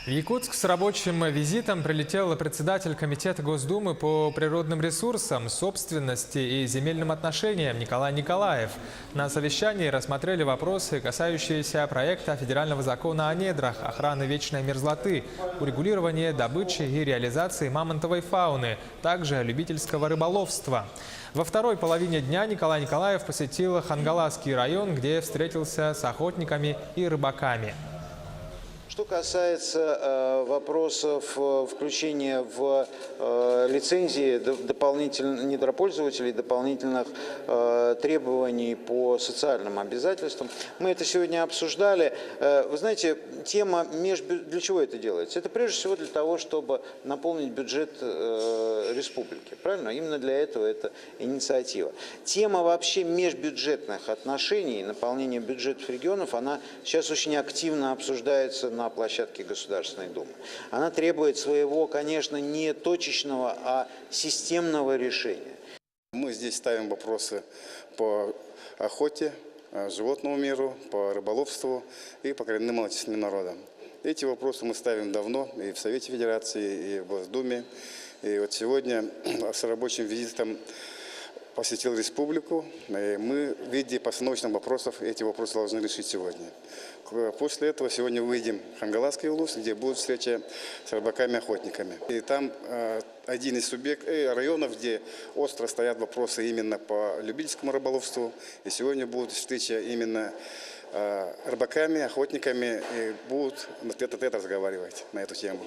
В Якутск с рабочим визитом прилетел председатель Комитета Госдумы по природным ресурсам, собственности и земельным отношениям Николай Николаев. На совещании рассмотрели вопросы, касающиеся проекта федерального закона о недрах, охраны вечной мерзлоты, урегулирования добычи и реализации мамонтовой фауны, также любительского рыболовства. Во второй половине дня Николай Николаев посетил Хангаласский район, где встретился с охотниками и рыбаками. Что касается вопросов включения в лицензии дополнительных недропользователей, дополнительных требований по социальным обязательствам, мы это сегодня обсуждали. Вы знаете, тема для чего это делается? Это прежде всего для того, чтобы наполнить бюджет республики. Правильно? Именно для этого это инициатива. Тема вообще межбюджетных отношений, наполнения бюджетов регионов, она сейчас очень активно обсуждается на площадке Государственной Думы. Она требует своего, конечно, не точечного, а системного решения. Мы здесь ставим вопросы по охоте, животному миру, по рыболовству и по коренным малочисленным народам. Эти вопросы мы ставим давно и в Совете Федерации, и в Госдуме. И вот сегодня с рабочим визитом посетил республику, и мы в виде постановочных вопросов эти вопросы должны решить сегодня. После этого сегодня выйдем в Хангаласский улус, где будет встреча с рыбаками-охотниками. И там один из районов, где остро стоят вопросы именно по любительскому рыболовству. И сегодня будет встреча именно рыбаками, охотниками, и будут тет-а-тет разговаривать на эту тему.